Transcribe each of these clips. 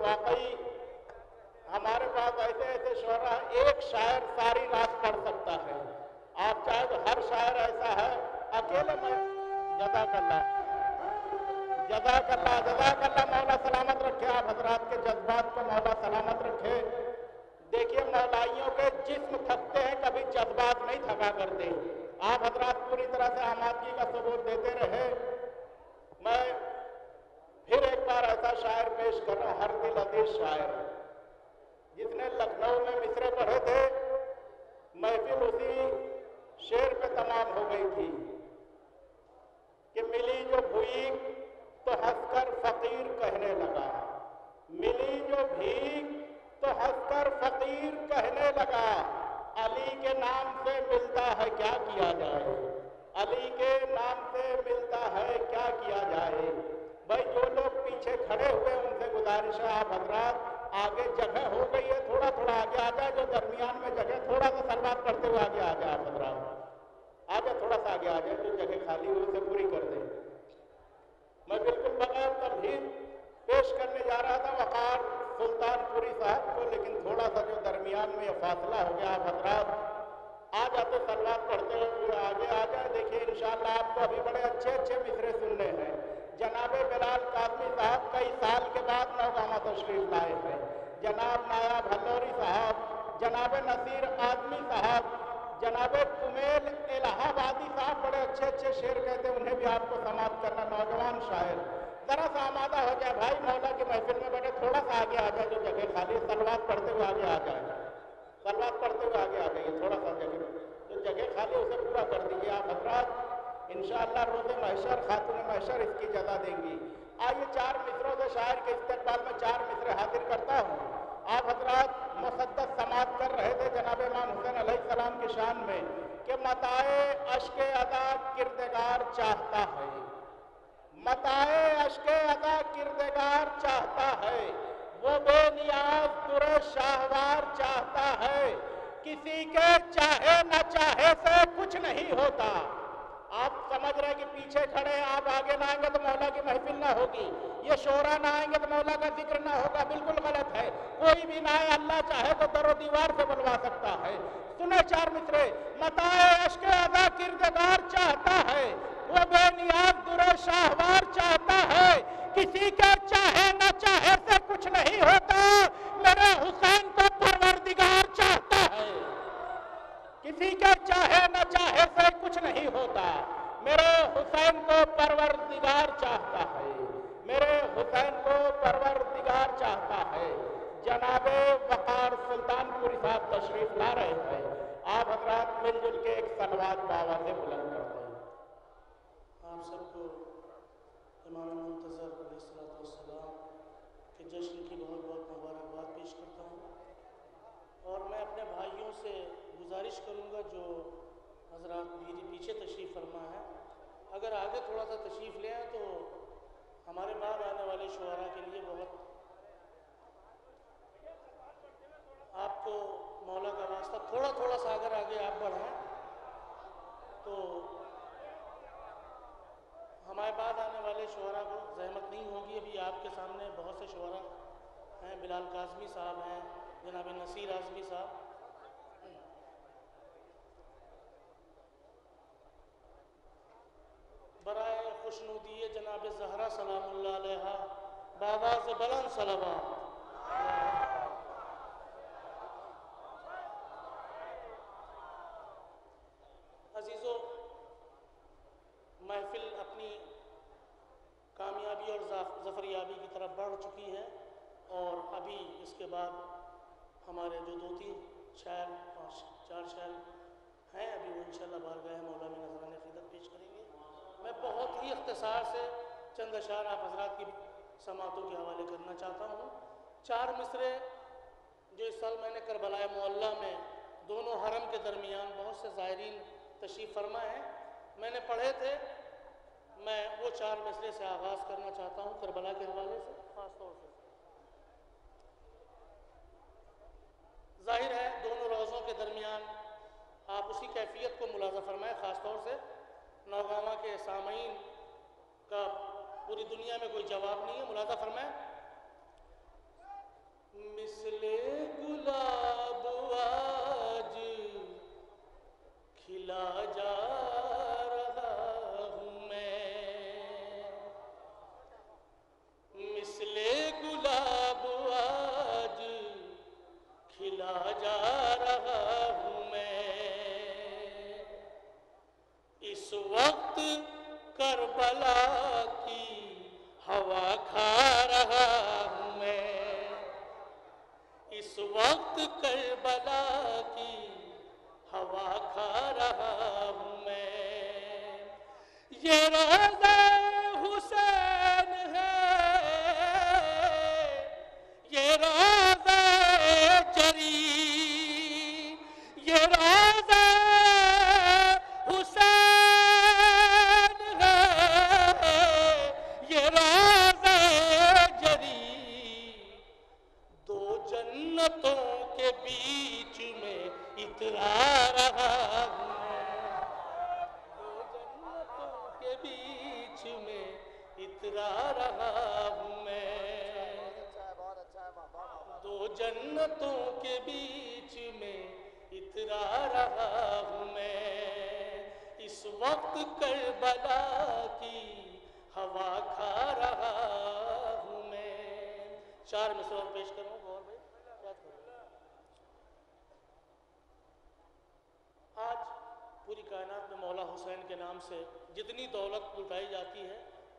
واقعی ہمارے پاس ایسے ایسے شعرا ہیں، ایک شاعر ساری رات پڑھ سکتا ہے. آپ چاہے تو ہر شاعر ایسا ہے اکیلے میں. جزاک اللہ، جزاک اللہ، جزاک اللہ. مولا سلامت رکھے آپ حضرات کے جذبات کو، مولا سلامت رکھے. دیکھیے مولائیوں کے جسم تھکتے ہیں، کبھی جذبات نہیں تھکا کرتے. آپ حضرات پوری طرح سے آمادگی کا ثبوت دیتے رہے. میں پھر ایک بار ایسا شاعر پیش کر رہا ہوں، ہر دل عزیز شاعر جس نے لکھنؤ میں مصرے پڑھے تھے. محفل اسی شعر پہ تمام ہو گئی تھی کہ ملی جو بھیک تو ہنس کر فقیر کہنے لگا، ملی جو بھیک تو ہنس کر فقیر کہنے لگا. علی کے نام سے ملتا ہے کیا کیا جائے، علی کے نام سے ملتا ہے کیا کیا جائے. بھائی جو لوگ پیچھے کھڑے ہوئے ان سے گزارش ہے آپ حضرات آگے جگہ ہو گئی ہے، تھوڑا تھوڑا آگے آ جائے. جو درمیان میں جگہ تھوڑا سا سلوات پڑھتے ہوئے آگے آ جائے. آپ حضرات آگے تھوڑا سا آگے آ جائے، جو جگہ خالی ہوئی اسے پوری کر دیں. میں بالکل بغیر تمہید پیش کرنے جا رہا تھا وقار سلطان پوری صاحب کو، لیکن تھوڑا سا جو درمیان میں یہ فاصلہ ہو گیا. آپ حضرات آ جاتے سلوات پڑھتے ہوئے آگے آ جائے. دیکھیے انشاءاللہ آپ کو ابھی بڑے اچھے اچھے مصرے سننے ہیں. جناب بلال کاظمی صاحب کئی سال کے بعد نوگامہ تشریف لائے ہیں. جناب نایاب ہتھوری صاحب، جناب نصیر اعظمی صاحب، جناب کمیل الہ آبادی صاحب بڑے اچھے اچھے شعر کہتے ہیں، انہیں بھی آپ کو سماعت کرنا. نوجوان شاعر ذرا سا آمادہ ہو جائے بھائی، مولا کی محفل میں بیٹھے تھوڑا سا آگے آ جائے. جو جگہ خالی ہے سلوات پڑھتے ہوئے آگے آ جائے، سلوات پڑھتے ہوئے آگے آ جائیے. تھوڑا سا جگہ جو جگہ خالی ہے اسے پورا کر دیجیے. آپ حضرات انشاءاللہ روز محشر خاتون محشر اس کی جزا دیں گی. آئیے چار مصروں سے شاعر کے استقبال میں چار مصرے حاضر کرتا ہوں. آپ حضرات مقدس سماعت کر رہے تھے جناب امام حسین علیہ السلام کی شان میں کہ متاع اشک ادا کردگار چاہتا ہے، متاع اشک ادا کردگار چاہتا ہے، وہ بے نیاز در شاہوار چاہتا ہے. کسی کے چاہے نہ چاہے سے کچھ نہیں ہوتا. آپ سمجھ رہے کہ پیچھے کھڑے ہیں، آپ آگے نہ آئیں گے تو مولا کی محفل نہ ہوگی. یہ شعرا نہ آئیں گے تو مولا کا ذکر نہ ہوگا. بالکل غلط ہے. کوئی بھی نہ آئے، اللہ چاہے تو در و دیوار سے بلوا سکتا ہے. سنیں چار مصرے. متاع اشک ادا کردگار چاہتا ہے، وہ بے نیاز در شاہوار چاہتا ہے. کسی کے چاہے نہ چاہے سے کچھ نہیں ہوتا. میرے حسین کو پروردگار چاہتا ہے. کسی کے چاہے نہ چاہے سے کچھ نہیں ہوتا. میرے حسین کو پروردگار چاہتا ہے، میرے حسین کو پروردگار چاہتا ہے. جناب وقار سلطان پوری صاحب تشریف لا رہے ہیں. آپ حضرات مل جل کے ایک صلوات بآواز بلند کرتے ہیں. آپ سب کو امام منتظر علیہ السلام کے جشن کی بہت بہت مبارکباد پیش کرتا ہوں. اور میں اپنے بھائیوں سے گزارش کروں گا جو حضرات پیچھے تشریف فرما ہے، اگر آگے تھوڑا سا تشریف لے آئیں تو ہمارے بعد آنے والے شعراء کے لیے بہت آپ کو مولا کا واسطہ تھوڑا تھوڑا سا اگر آگے آپ بڑھیں تو ہمارے بعد آنے والے شعراء کو زحمت نہیں ہوگی. ابھی آپ کے سامنے بہت سے شعراء ہیں، بلال کاظمی صاحب ہیں، جناب نصیر اعظمی صاحب. برائے خوشنودی جناب زہرا سلام اللہ علیہا بآواز بلند صلوات. عزیزو، محفل اپنی کامیابی اور ظفریابی کی طرف بڑھ چکی ہے، اور ابھی اس کے بعد ہمارے جو دو تین شاعر چار شاعر ہیں ابھی وہ انشاءاللہ بارگاہ مولا میں نذرانِ عقیدت پیش کریں گے. میں بہت ہی اختصار سے چند اشعار آپ حضرات کی سماعتوں کے حوالے کرنا چاہتا ہوں. چار مصرے جو اس سال میں نے کربلائے معلیٰ میں دونوں حرم کے درمیان بہت سے زائرین تشریف فرما ہیں میں نے پڑھے تھے. میں وہ چار مصرے سے آغاز کرنا چاہتا ہوں کربلا کے حوالے سے. خاص طور سے ظاہر ہے دونوں روضوں کے درمیان آپ اسی کیفیت کو ملاحظہ فرمائیں. خاص طور سے نوگامہ کے سامعین کا پوری دنیا میں کوئی جواب نہیں ہے. ملاحظہ فرمائیں رہا ہوں میں، دو جنتوں کے بیچ میں اترا رہا ہوں میں، اس وقت کربلا کی ہوا کھا رہا ہوں میں۔ 4 مصرع اور پیش کروں غور بھائی، یاد کرو۔ آج پوری کائنات میں مولا حسین کے نام سے جتنی دولت لٹائی جاتی ہے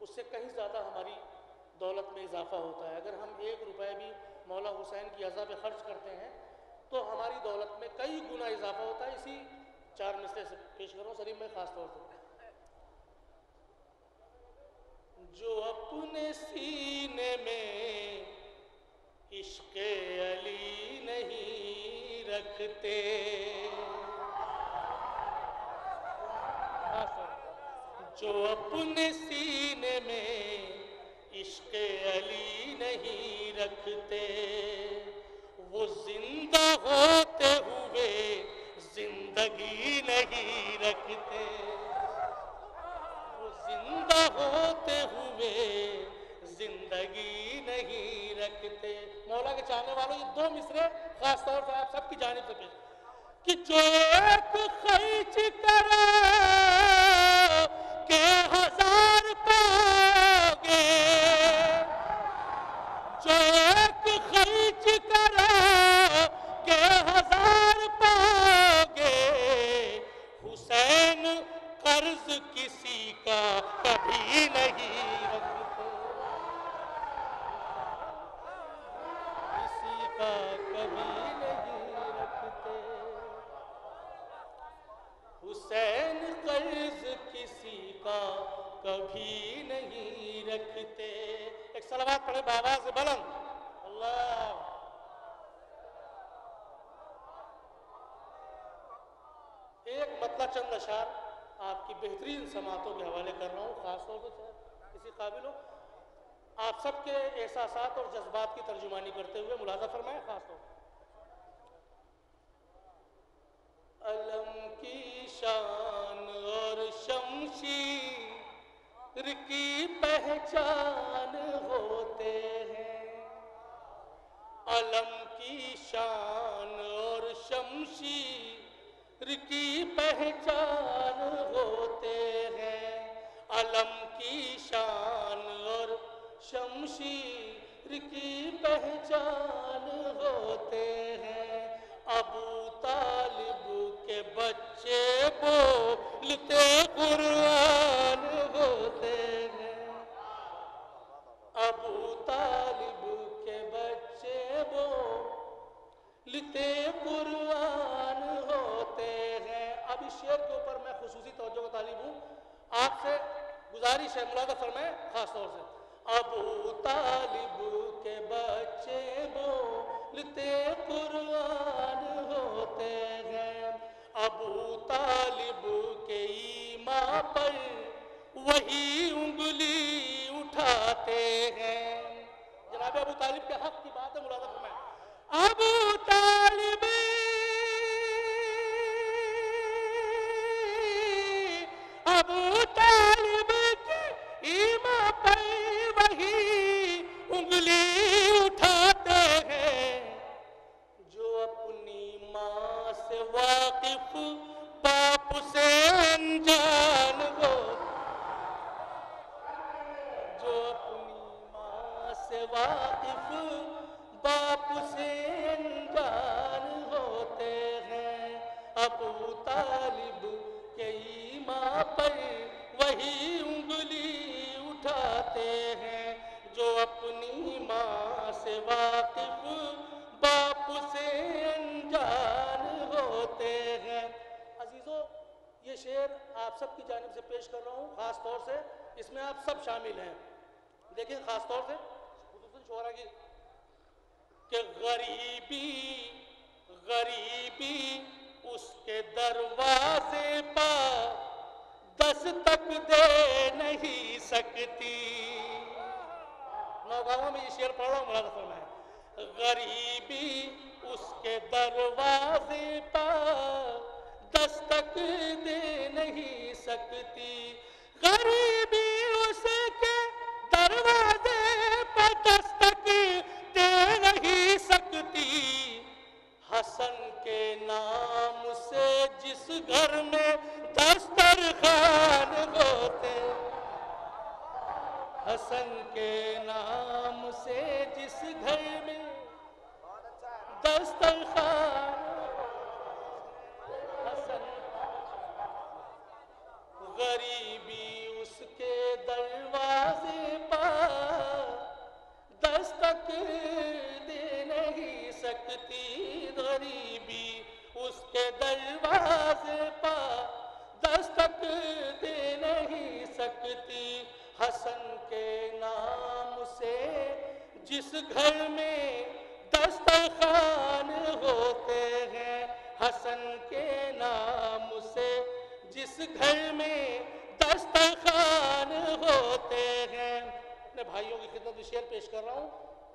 اس سے کہیں زیادہ ہماری دولت میں اضافہ ہوتا ہے۔ اگر ہم 1 روپے بھی مولا حسین کی عزا پہ خرچ کرتے ہیں تو ہماری دولت میں کئی گنا اضافہ ہوتا ہے۔ اسی 4 مصرع سے پیش کروں سلیم میں خاص طور سے۔ جو اپنے سینے میں عشق علی نہیں رکھتے، جو اپنے سینے میں عشق علی نہیں رکھتے، وہ زندہ ہوتے ہوئے زندگی نہیں رکھتے، وہ زندہ ہوتے ہوئے زندگی نہیں رکھتے۔ مولا کے چاہنے والوں یہ 2 مصرع خاص طور سے آپ سب کی جانب سے پیش کہ جو ایک خرچ کرے کہ 1000 پاؤ گے، جو ایک خرچ کرے کہ 1000 پاؤ گے، حسین قرض کسی کا کبھی نہیں رکھتے، کسی کا کبھی نہیں رکھتے، حسین قرض کسی کا کبھی نہیں رکھتے۔ ایک صلوات پڑھے بآواز بلند، اللہ۔ ایک مطلع چند اشعار آپ کی بہترین سماعتوں کے حوالے کر رہا ہوں، خاص طور سے کسی قابل ہو آپ سب کے احساسات اور جذبات کی ترجمانی کرتے ہوئے ملاحظہ فرمائیں خاص طور پر۔ علم کی شان اور شمشیر کی پہچان ہوتے ہیں، علم کی شان اور شمشیر کی پہچان ہوتے ہیں، علم کی شان اور شمشیر کی پہچان ہوتے ہیں، ابو طالب کے بچے بولتے قرآن ہوتے ہیں، ابو طالب کے بچے بولتے قرآن ہوتے ہیں۔ اب اس شعر کے اوپر میں خصوصی توجہ کا طالب ہوں، آپ سے گزارش ہے ملاحظہ فرمائیں خاص طور سے۔ ابو طالب کے بچے بولتے قرآن ہوتے ہیں، ابو طالب کے ایمان پر وہی انگلی اٹھاتے ہیں۔ جناب ابو طالب کے حق کی بات ہے، ملاحظہ فرمائیں۔ ابو طالب کے ایمان پر وہی انگلی اٹھاتے ہیں، جو اپنی ماں سے واقف باپ سے انجان ہو، جو اپنی ماں سے واقف باپ سے انجان ہوتے ہیں، ابو طالب کے ایمان پر وہی انگلی اٹھاتے ہیں، جو اپنی ماں سے واقف باپ سے انجان ہوتے ہیں۔ عزیزو، یہ شعر آپ سب کی جانب سے پیش کر رہا ہوں، خاص طور سے اس میں آپ سب شامل ہیں۔ دیکھیں خاص طور سے خصوصاً شعراء کی کہ غریبی غریبی اس کے دروازے پر دستک دے نہیں سکتی۔ نوگاہوں میں یہ شعر پڑھ رہا ہوں، ملاحظہ فرمائیں۔ غریبی اس کے دروازے پر دستک دے نہیں سکتی، غریبی اس کے دروازے نام سے جس گھر میں دسترخوان ہوتے، حسن کے نام سے جس گھر میں دسترخوان، حسن غریبی اس کے دروازے پر دستک دے نہیں سکتی، غریبی اس کے دروازے پر دستک دے نہیں سکتی، حسن کے نام سے جس گھر میں دسترخوان ہوتے ہیں، حسن کے نام سے جس گھر میں دسترخوان ہوتے ہیں۔ اپنے بھائیوں کی خدمت میں شعر پیش کر رہا ہوں،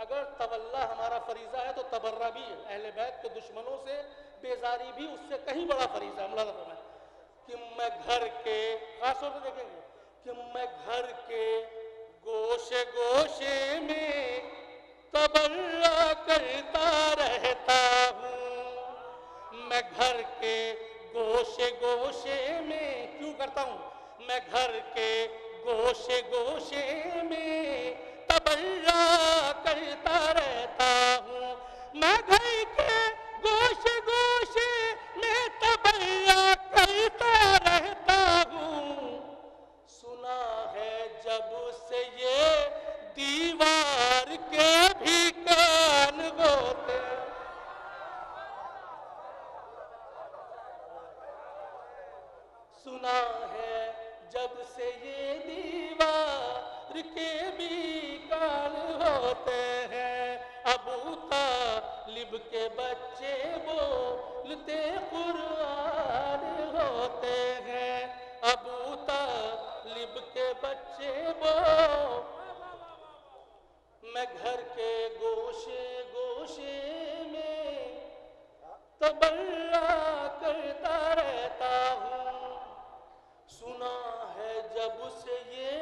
اگر تولا ہمارا فریضہ ہے تو تبرہ بھی ہے، اہل بیت کے دشمنوں سے بیزاری بھی اس سے کہیں بڑا فریضہ ہے۔ ملاحظہ فرمائیں کہ میں گھر کے، خاص طور پہ دیکھیں گے کہ میں گھر کے گوشے گوشے میں تبرہ کرتا رہتا ہوں، میں گھر کے گوشے گوشے میں کیوں کرتا ہوں، میں گھر کے گوشے گوشے میں تبرہ کرتا رہتا ہوں، میں گھر کے گوشے گوشے میں تبرہ کرتا رہتا ہوں، سنا ہے جب سے یہ دیوار کے بھی کان ہوتے، سنا ہے جب سے یہ دیوار کے بھی کان ہوتے ہیں، ابو طالب کے بچے بولتے قرآن ہوتے ہیں، ابو طالب کے بچے میں گھر کے گوشے گوشے میں تبرہ کرتا رہتا ہوں، سنا ہے جب سے یہ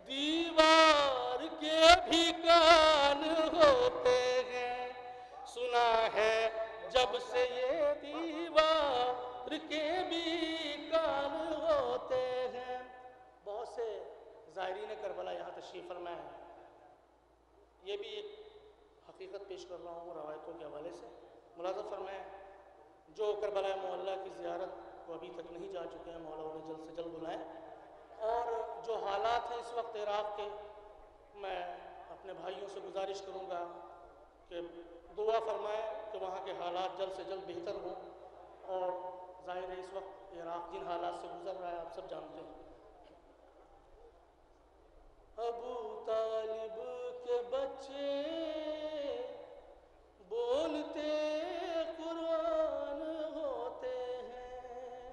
دیوار کے بھی کان ہوتے ہیں، سنا ہے جب سے یہ دیوار کے بھی کان ہوتے ہیں۔ بہت سے زائرین کربلا یہاں تشریف فرما ہے، یہ بھی ایک حقیقت پیش کر رہا ہوں روایتوں کے حوالے سے۔ ملاحظہ فرمائیں جو کربلا معلیٰ کی زیارت کو ابھی تک نہیں جا چکے ہیں، مولا انہیں جلد سے جلد بلائیں، اور جو حالات ہیں اس وقت عراق کے، میں اپنے بھائیوں سے گزارش کروں گا کہ دعا فرمائیں کہ وہاں کے حالات جلد سے جلد بہتر ہوں، اور ظاہر ہے اس وقت عراق جن حالات سے گزر رہا ہے آپ سب جانتے ہیں۔ ابو طالب کے بچے بولتے قرآن ہوتے ہیں،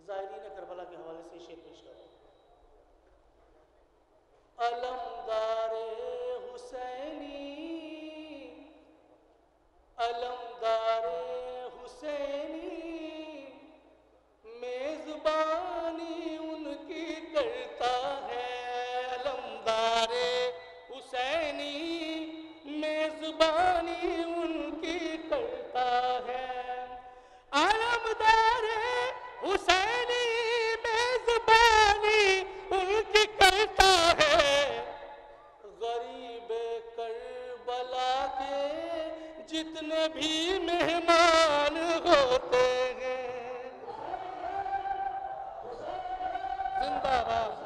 زائرین کربلا کے حوالے سے شعر پیش کرو۔ علمدار حسینی، علمدار حسینی، میزبانی ان کی کرتا ہے، علمدار حسینی میزبانی ان کی کرتا ہے، علمدار حسینی میزبانی ان کی کرتا ہے، غریب کربلا کے جتنے بھی مہمان ہوتے ہیں، زندہ باد۔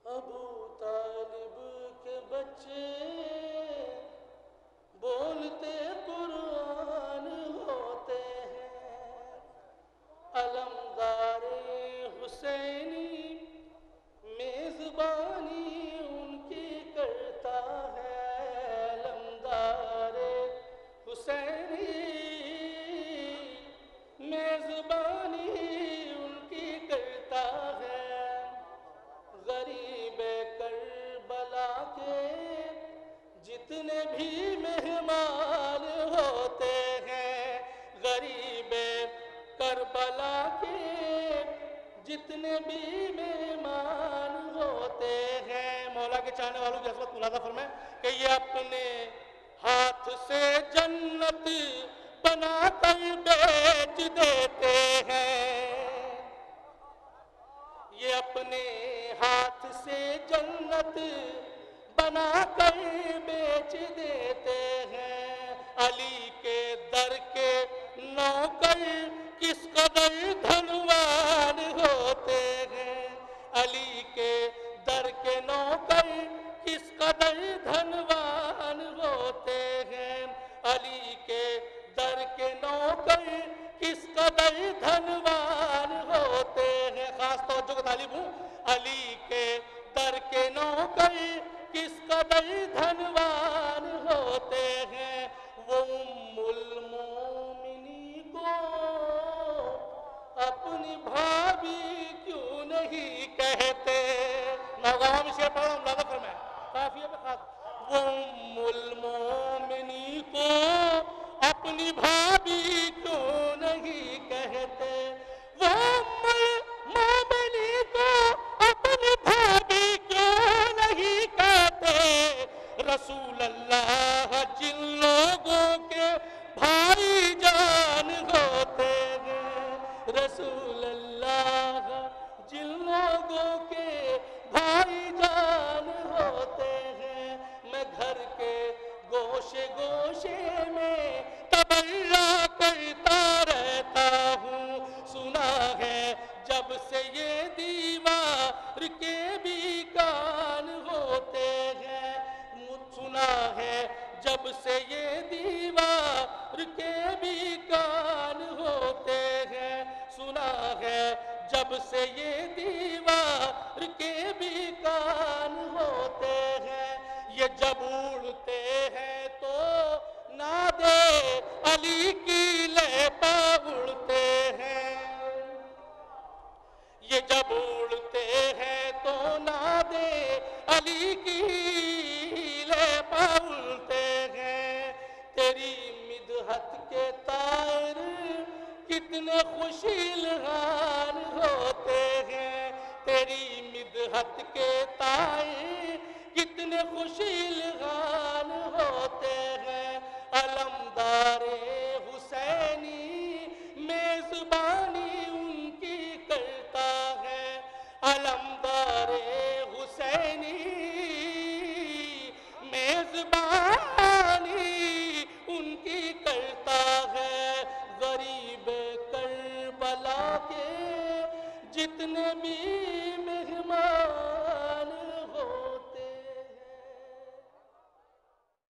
ابو طالب کے بچے بولتے قرآن ہوتے ہیں، علمدار حسینی میزبانی ان کی کرتا ہے، علمدار حسینی میزبانی ان کی کرتا ہے، غریب کربلا کے جتنے بھی مہمان جتنے بھی مہمان ہوتے ہیں. مولا کے چاہنے والوں کی عظمت ملاحظہ فرمائیں کہ یہ اپنے ہاتھ سے جنت بنا کر بیچ دیتے ہیں. یہ اپنے ہاتھ سے جنت بنا کر بیچ دیتے ہیں. علی کے در کے نوکر کس قدر دھنوان ہوتے ہیں. علی کے در کے نوکر کس قدر دھنوان ہوتے ہیں. علی کے در کے نوکر کس قدر دھنوان ہوتے ہیں. خاص توجہ کو طالب ہوں. علی کے در کے نوکر کس قدر دھنوان ہوتے ہیں. وہ ام المومنی کو اپنی بھابھی کیوں نہیں کہتے. نوگاہ میں شعر پڑھ رہا ہوں ملاحظہ فرمائیں قافیے پہ خاص. وہ ام المومنی کو اپنی بھابھی کیوں نہیں کہتے. وہ ام المومنی کو اپنی بھابھی کیوں نہیں کہتے. رسول اللہ جن لوگوں کے بھائی جان ہوتے ہیں. رسول اللہ جن لوگوں کے بھائی جان ہوتے ہیں. میں گھر کے گوشے گوشے میں تبرہ کرتا رہتا ہوں. سنا ہے جب سے یہ دیوار کے بھی کان ہوتے ہیں. سنا ہے جب سے یہ دیوار کے بھی کان ہوتے ہیں. سنا ہے جب سے یہ دیوار کے بھی کان ہوتے ہیں. یہ جب اڑتے ہیں تو نادے علی کی لہپا اڑتے ہیں. یہ جب اڑتے ہیں تو نادے علی کی لہپا اڑتے ہیں. تیری مدحت کے طائر کتنے خوش الحان ہوتے ہیں. تیری مدحت کے طائر کتنے خوش الحان ہوتے ہیں. علمدار حسینی میزبانی ان کی کرتا ہے. علمدار حسینی میزبانی ان کی کرتا ہے. غریب کربلا کے جتنے بھی